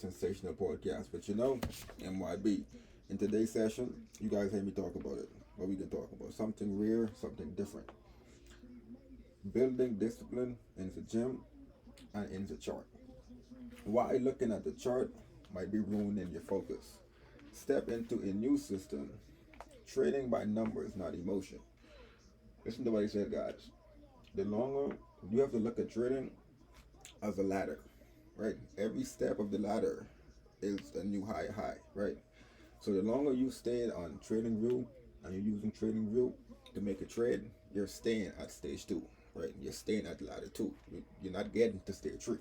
sensational podcast, but MYB. In today's session, you guys hear me talk about it. What we can talk about? Something rare, something different. Building discipline in the gym and in the chart. Why looking at the chart might be ruining your focus. Step into a new system. Trading by numbers, not emotion. Listen to what he said, guys. The longer you have to look at trading as a ladder, right? Every step of the ladder is a new high, right? So the longer you stay on trading view and you're using trading view to make a trade, you're staying at stage 2, right? You're staying at ladder 2. You're not getting to stage 3.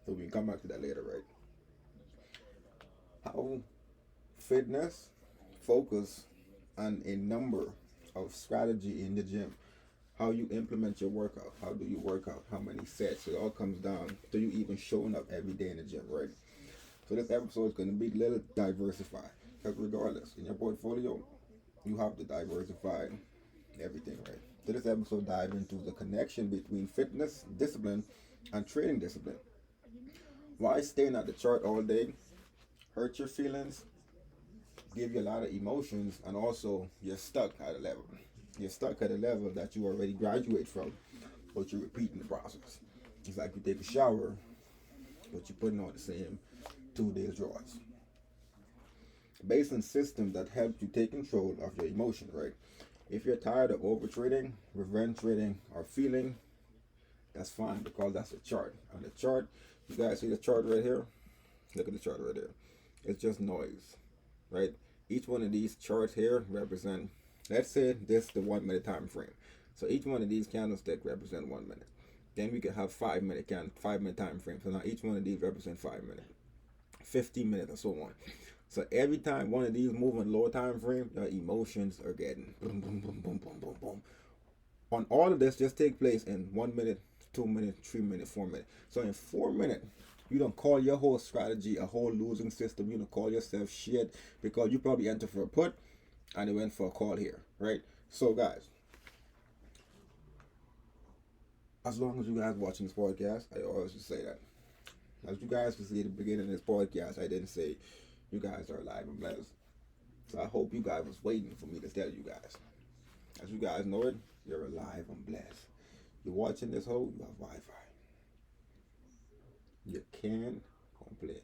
So we can come back to that later, right? How fitness, focus, and a number of strategy in the gym. How you implement your workout. How do you work out? How many sets? It all comes down to you even showing up every day in the gym, right? So this episode is going to be a little diversified. Because regardless, in your portfolio, you have to diversify everything, right? So this episode dive into the connection between fitness, discipline, and trading discipline. Why staying at the chart all day hurt your feelings, give you a lot of emotions, and also you're stuck at a level. You're stuck at a level that you already graduate from, but you're repeating the process. It's like you take a shower, but you're putting on the same 2 days drawers. Based on systems that help you take control of your emotion, right? If you're tired of over trading, revenge trading, or feeling, that's fine because that's a chart. On the chart, you guys see the chart right here? Look at the chart right there. It's just noise, right? Each one of these charts here represent, let's say this is the 1 minute time frame. So each one of these candlesticks represent 1 minute. Then we could have 5 minute time frame. So now each one of these represent 5 minutes, 15 minutes, and so on. So every time one of these move in lower time frame, your emotions are getting boom, boom, boom, boom, boom, boom, boom. On all of this, just take place in 1 minute, 2 minutes, 3 minutes, 4 minutes. So in 4 minutes, you don't call your whole strategy a whole losing system. You don't call yourself shit because you probably entered for a put and it went for a call here, right? So guys, as long as you guys watching this podcast, I always just say that. As you guys can see at the beginning of this podcast, I didn't say you guys are alive and blessed. So I hope you guys was waiting for me to tell you guys. As you guys know it, you're alive and blessed. You're watching this whole, you have Wi-Fi. You can't complain.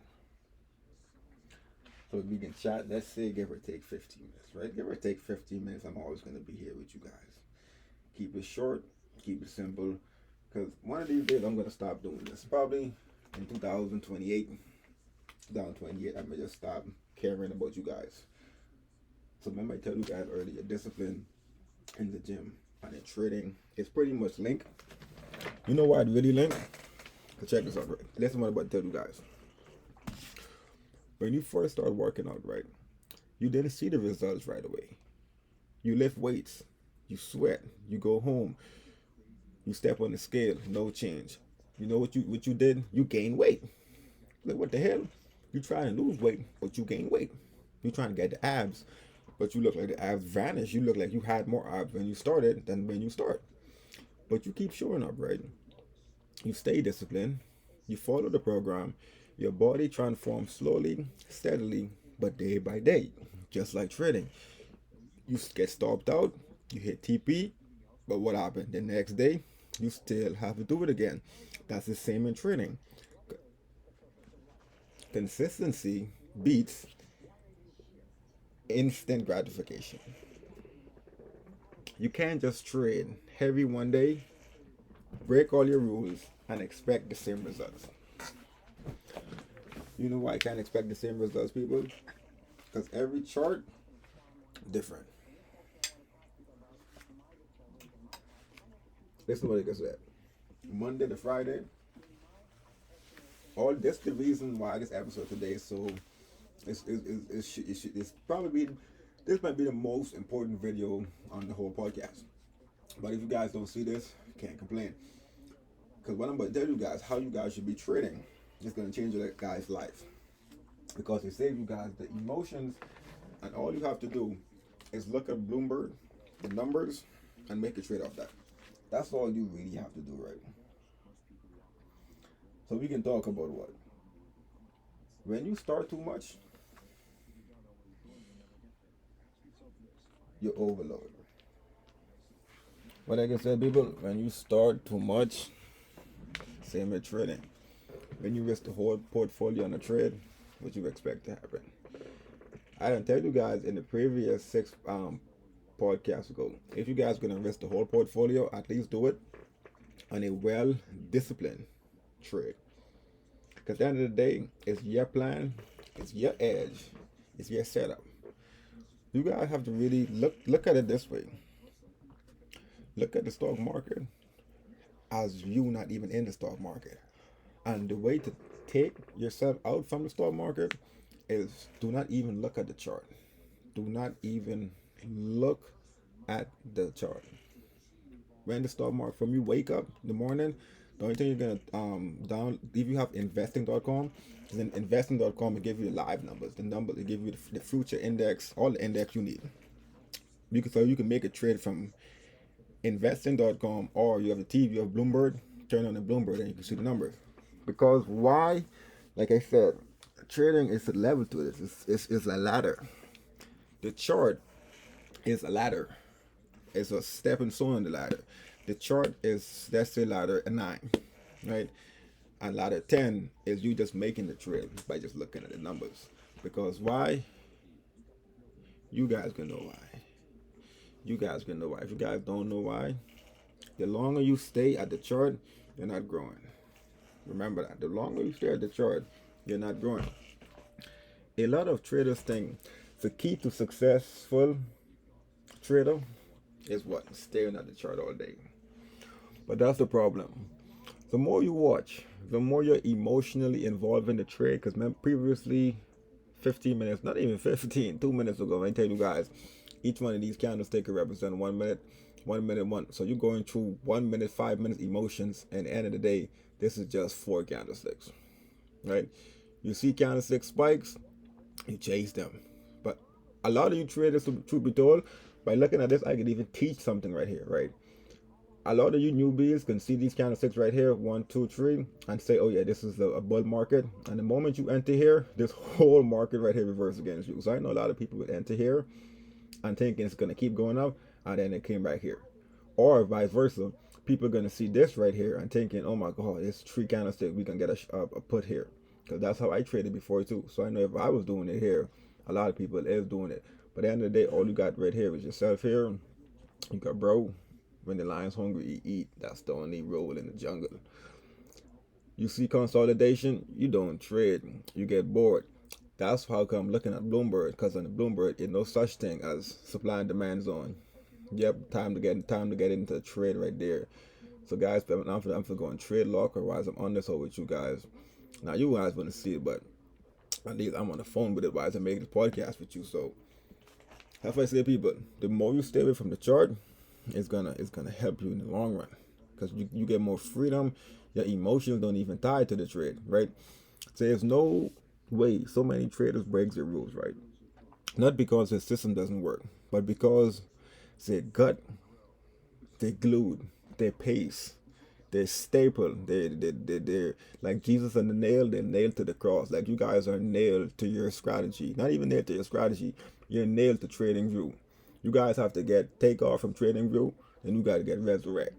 So we can chat, let's say give or take 15 minutes, right? Give or take 15 minutes, I'm always going to be here with you guys. Keep it short, keep it simple, because one of these days I'm going to stop doing this. Probably in 2028, I may just stop caring about you guys. So remember I tell you guys earlier, discipline in the gym and in trading is pretty much linked. You know why it really linked? Check this out, right? Listen what I'm about to tell you guys. When you first start working out, right, you didn't see the results right away. You lift weights, you sweat, you go home, you step on the scale, no change. You know what you did? You gain weight. Like, what the hell? You trying to lose weight, but you gain weight. You trying to get the abs, but you look like the abs vanished. You look like you had more abs when you started than when you start. But you keep showing up, right? You stay disciplined. You follow the program. Your body transforms slowly, steadily, but day by day. Just like trading. You get stopped out. You hit TP. But what happened? The next day, you still have to do it again. That's the same in trading. Consistency beats instant gratification. You can't just trade heavy one day, break all your rules, and expect the same results. You know why I can't expect the same results, people? Because every chart different. Listen to what I said. Monday to Friday. All this the reason why this episode today is so. It's probably this might be the most important video on the whole podcast. But if you guys don't see this, can't complain. Because what I'm about to tell you guys, how you guys should be trading, is going to change your guys' life. Because it saves you guys the emotions, and all you have to do is look at Bloomberg, the numbers, and make a trade off that. That's all you really have to do, right? So we can talk about what? when you start too much, you overload. But like I said, people, when you start too much, same with trading. When you risk the whole portfolio on a trade, what you expect to happen? I didn't tell you guys in the previous 6 podcasts ago, if you guys are gonna risk the whole portfolio, at least do it on a well disciplined trade. Because at the end of the day, it's your plan, it's your edge, it's your setup. You guys have to really look at it this way. Look at the stock market as you not even in the stock market. And the way to take yourself out from the stock market is do not even look at the chart. Do not even look at the chart. When the stock market, from you wake up in the morning, the only thing you're gonna if you have investing.com, then investing.com will give you the live numbers, the numbers, they give you the future index, all the index you need. So you can make a trade from investing.com, or you have the TV, you have Bloomberg, turn on the Bloomberg and you can see the numbers. Because why? Like I said, trading is a level to this. It's a ladder. The chart is a ladder. It's a stepping stone on the ladder. The chart is, let's say, ladder 9, right? And ladder 10 is you just making the trade by just looking at the numbers. Because why? You guys can know why. You guys can know why. If you guys don't know why, the longer you stay at the chart, you're not growing. Remember that. The longer you stay at the chart, you're not growing. A lot of traders think the key to successful trader is what? Staring at the chart all day. But that's the problem. The more you watch, the more you're emotionally involved in the trade. Because previously, 15 minutes, not even 15, 2 minutes ago, I tell you guys, each one of these candlesticks could represent 1 minute, 1 minute, 1. So you're going through 1 minute, 5 minutes emotions, and at the end of the day, this is just 4 candlesticks, right? You see candlestick spikes, you chase them. But a lot of you traders, truth be told, by looking at this, I could even teach something right here, right? A lot of you newbies can see these candlesticks right here, 1, 2, 3, and say, oh yeah, this is a bull market. And the moment you enter here, this whole market right here reverses against you. So I know a lot of people would enter here and thinking it's going to keep going up, and then it came back here. Or vice versa, people are going to see this right here and thinking, oh my god, it's 3 candlesticks, we can get a put here. Because that's how I traded before too. So I know if I was doing it here, a lot of people is doing it. But at the end of the day, all you got right here is yourself here. You got bro. When the lion's hungry, he eat. That's the only rule in the jungle. You see consolidation, you don't trade. You get bored. That's how come looking at Bloomberg, because on the Bloomberg, there's no such thing as supply and demand zone. Yep, time to get into the trade right there. So guys, I'm for going trade lock, otherwise I'm on this whole with you guys. Now you guys want to see it, but at least I'm on the phone with it while I'm making this podcast with you. So that's why I say, people, the more you stay away from the chart, it's gonna help you in the long run, because you get more freedom. Your emotions don't even tie to the trade, right? So there's no way so many traders break their rules, right? Not because the system doesn't work, but because their gut, they're glued, their pace, they're staple, they're like Jesus on the nail, they're nailed to the cross. Like you guys are nailed to your strategy. Not even nailed to your strategy, you're nailed to trading view. You guys have to take off from trading view, and you got to get resurrect.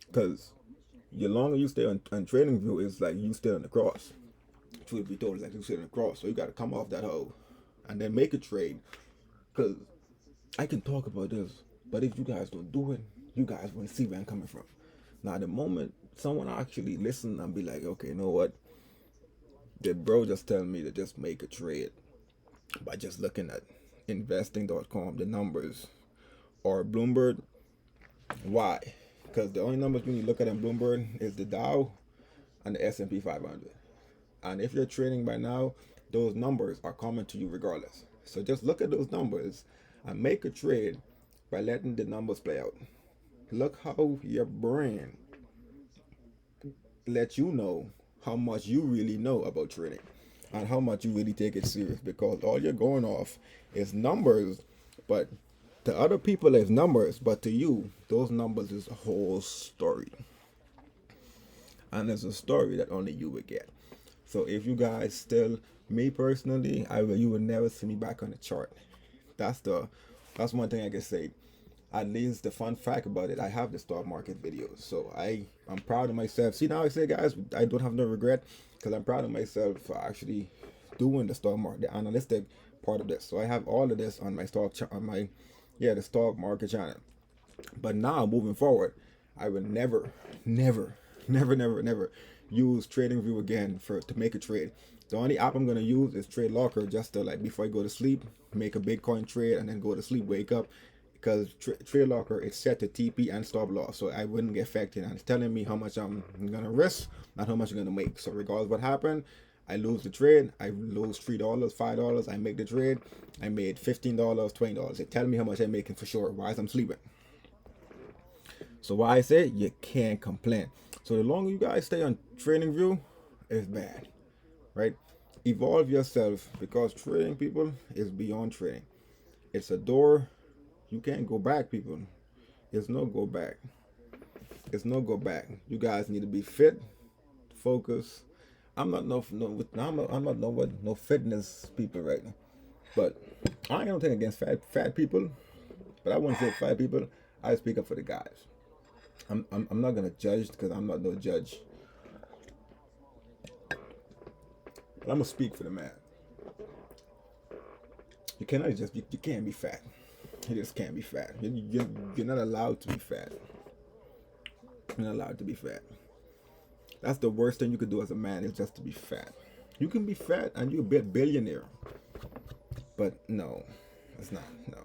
Because the longer you stay on trading view, is like you stay on the cross. Truth be told, it's like you stay on the cross. So you got to come off that hole and then make a trade. Because I can talk about this, but if you guys don't do it, you guys won't see where I'm coming from. Now, the moment someone actually listen and be like, okay, you know what? The bro just telling me to just make a trade by just looking at investing.com, the numbers, or Bloomberg. Why? Because the only numbers when you look at in Bloomberg is the Dow and the S&P 500. And if you're trading by now, those numbers are coming to you regardless. So just look at those numbers and make a trade by letting the numbers play out. Look how your brain lets you know how much you really know about trading and how much you really take it serious, because all you're going off is numbers, but to other people it's numbers, but to you those numbers is a whole story, and it's a story that only you would get. So if you guys still, me personally, you will never see me back on the chart. That's one thing I can say. At least the fun fact about it, I have the stock market videos, so I'm proud of myself. See, now I say, guys, I don't have no regret because I'm proud of myself for actually doing the stock market, the analytic part of this. So I have all of this on my the stock market channel. But now moving forward, I will never, never, never use TradingView again to make a trade. The only app I'm gonna use is Trade Locker, just to, like, before I go to sleep, make a Bitcoin trade and then go to sleep, wake up, because Trade Locker is set to TP and stop loss, so I wouldn't get affected. And it's telling me how much I'm gonna risk, not how much I'm gonna make. So regardless what happened, I lose the trade, I lose $3, $5, I make the trade, I made $15, $20. It tells me how much I'm making for sure, while I'm sleeping. So why I say you can't complain. So the longer you guys stay on TradingView, it's bad, right? Evolve yourself, because trading, people, is beyond trading. It's a door. You can't go back, people. There's no go back. It's no go back. You guys need to be fit, focus. I'm not no fitness people right now, but I ain't nothing against fat people. But I wouldn't say fat people. I speak up for the guys. I'm not gonna judge, because I'm not no judge. But I'm gonna speak for the man. You can't be fat. You just can't be fat. You're not allowed to be fat. You're not allowed to be fat. That's the worst thing you could do as a man, is just to be fat. You can be fat and you'll be a billionaire. But no, it's not. No.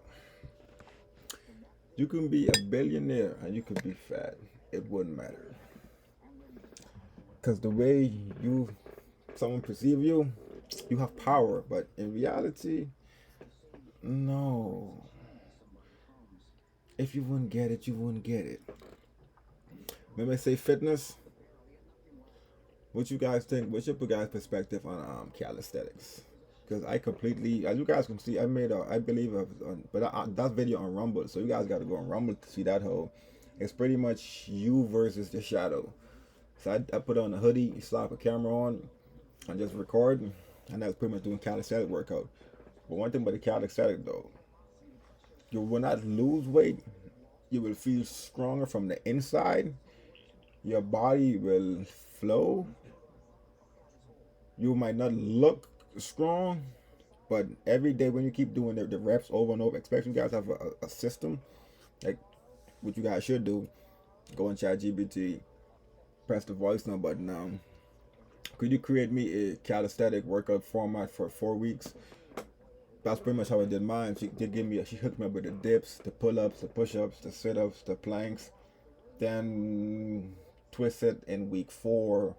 You can be a billionaire and you could be fat. It wouldn't matter. Because the way someone perceive you, you have power. But in reality, no. If you wouldn't get it, you wouldn't get it. Remember I say fitness? What you guys think? What's your guys' perspective on calisthenics? Because I completely, as you guys can see, I made that video on Rumble. So you guys got to go on Rumble to see that whole. It's pretty much you versus the shadow. So I put on a hoodie, slap a camera on, and just record, and that's pretty much doing calisthenic workout. But one thing about the calisthenic though, you will not lose weight. You will feel stronger from the inside. Your body will flow. You might not look strong, but every day when you keep doing the reps over and over, especially you guys have a system, like what you guys should do, go on ChatGPT, press the voice note button down. Could you create me a calisthenic workout format for 4 weeks? That's pretty much how I did mine. She hooked me up with the dips, the pull-ups, the push-ups, the sit-ups, the planks. Then twist it in week 4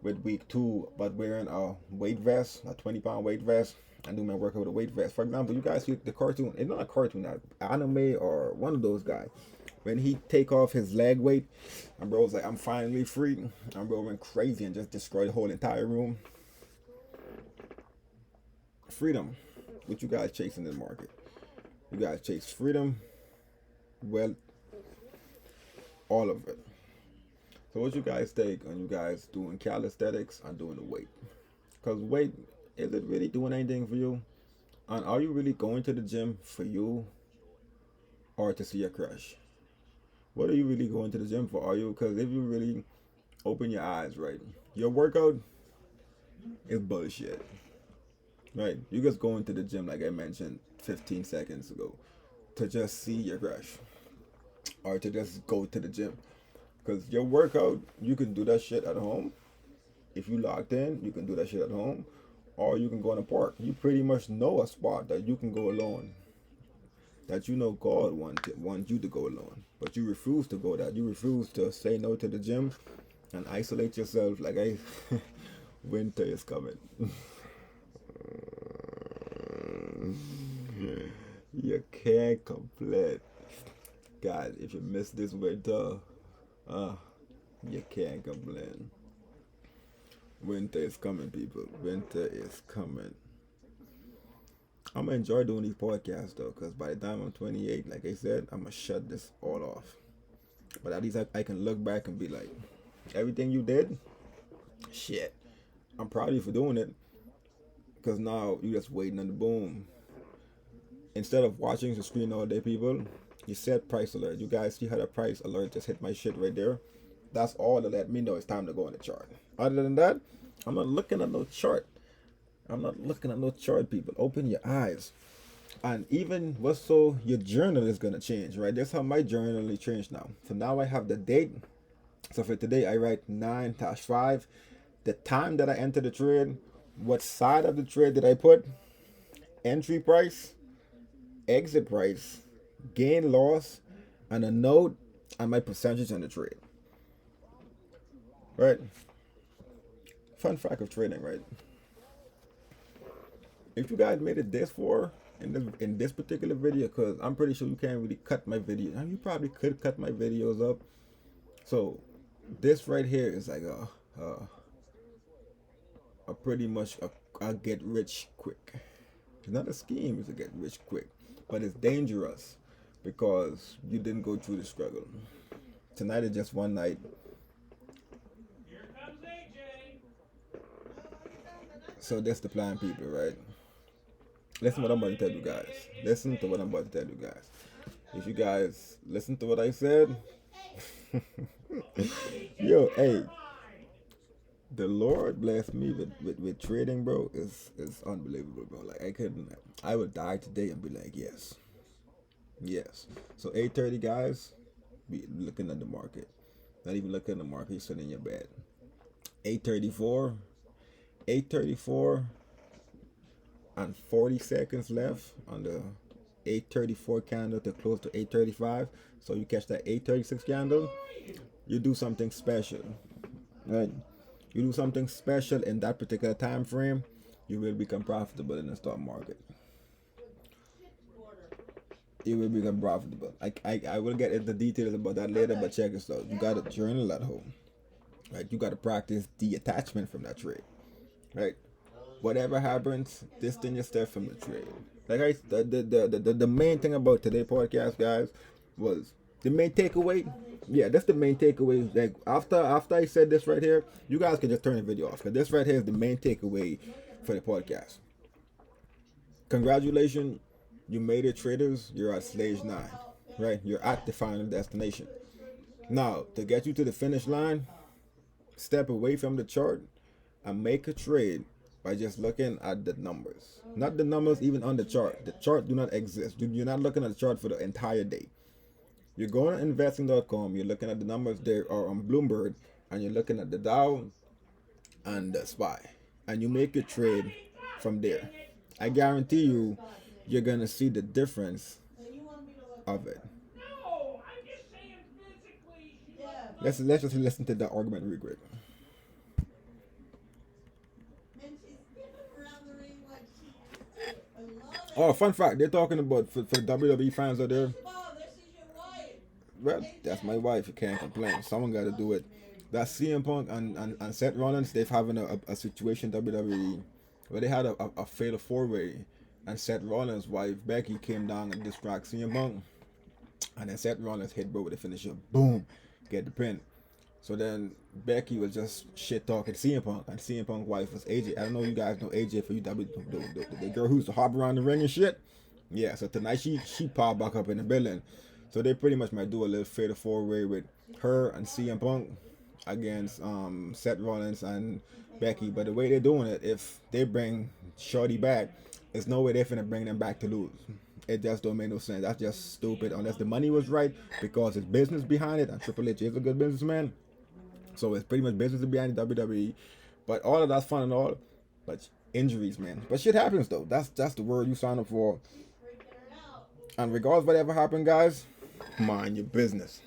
with week 2, but wearing a weight vest, a 20-pound weight vest, and do my workout with a weight vest. For example, you guys see the cartoon. It's not a cartoon, that anime or one of those guys. When he take off his leg weight, and bro's like, I'm finally free. And bro went crazy and just destroyed the whole entire room. Freedom. What you guys chasing in the market? You guys chase freedom, wealth, all of it. So what you guys think on you guys doing calisthenics and doing the weight? Because weight, is it really doing anything for you? And are you really going to the gym for you or to see your crush? What are you really going to the gym for? Are you, because if you really open your eyes, right, your workout is bullshit. Right, you just going to the gym, like I mentioned 15 seconds ago, to just see your crush, or to just go to the gym. Because your workout, you can do that shit at home. If you locked in, you can do that shit at home, or you can go in a park. You pretty much know a spot that you can go alone, that you know God wants you to go alone, but you refuse to go that. You refuse to say no to the gym and isolate yourself. Like winter is coming. You can't complain. God, if you miss this winter, you can't complain. Winter is coming, people. Winter is coming. I'm gonna enjoy doing these podcasts though, because by the time I'm 28, like I said, I'm gonna shut this all off. But at least I can look back and be like, everything you did, shit, I'm proud of you for doing it, because now you just waiting on the boom. Instead of watching the screen all day, people, you set price alert. You guys see how the price alert just hit my shit right there? That's all to let me know it's time to go on the chart. Other than that, I'm not looking at no chart. I'm not looking at no chart, people. Open your eyes. And even what's so your journal is gonna change, right? That's how my journal changed now. So now I have the date. So for today, I write 9-5. The time that I enter the trade, what side of the trade did I put, entry price, exit price, gain loss, and a note, and my percentage on the trade. Right? Fun fact of trading, right? If you guys made it this far in this particular video, because I'm pretty sure you can't really cut my video. Now you probably could cut my videos up. So this right here is like a pretty much a get rich quick. It's not a scheme, it's a get rich quick, but it's dangerous because you didn't go through the struggle. Tonight is just one night. Here comes AJ. So that's the plan, people, right? Listen to what I'm about to tell you guys. Listen to what I'm about to tell you guys. If you guys listen to what I said, yo, hey, the Lord blessed me with trading, bro. Is unbelievable, bro. Like I would die today and be like, yes. So 8:30, guys, be looking at the market. Not even looking at the market, you're sitting in your bed. 8:34, and 40 seconds left on the 8:34 candle to close to 8:35. So you catch that 8:36 candle, you do something special, right? You do something special in that particular time frame, you will become profitable in the stock market. You will become profitable. I will get into details about that later, but check this out. You got to journal at home, right? You got to practice detachment from that trade, right? Whatever happens, this thing is there from the trade. Like the main thing about today's podcast, guys, was the main takeaway. Yeah, that's the main takeaway. Like after I said this right here, you guys can just turn the video off, because this right here is the main takeaway for the podcast. Congratulations, you made it, traders. You're at stage 9, right? You're at the final destination. Now, to get you to the finish line, step away from the chart and make a trade by just looking at the numbers. Not the numbers even on the chart. The chart do not exist. You're not looking at the chart for the entire day. You're going to investing.com, you're looking at the numbers there or on Bloomberg, and you're looking at the Dow and the SPY, and you make your trade from there. I guarantee you, you're going to see the difference of it. Let's just listen to the argument real quick. Oh, fun fact, they're talking about, for WWE fans out there, well, that's my wife. You can't complain. Someone got to do it. That CM Punk and Seth Rollins, they've having a situation WWE where they had a fatal 4-way, and Seth Rollins' wife Becky came down and distract CM Punk, and then Seth Rollins hit bro with the finisher, boom, get the pin. So then Becky was just shit talking CM Punk, and CM Punk's wife was AJ. I don't know if you guys know AJ, for you, the girl who's the hop around the ring and shit. Yeah, so tonight she popped back up in the building. So they pretty much might do a little fatal 4-way with her and CM Punk against Seth Rollins and Becky. But the way they're doing it, if they bring Shorty back, there's no way they're finna bring them back to lose. It just don't make no sense. That's just stupid, unless the money was right, because it's business behind it, and Triple H is a good businessman. So it's pretty much business behind the WWE. But all of that's fun and all, but injuries, man. But shit happens though. That's the word you sign up for. And regardless of whatever happened, guys, mind your business.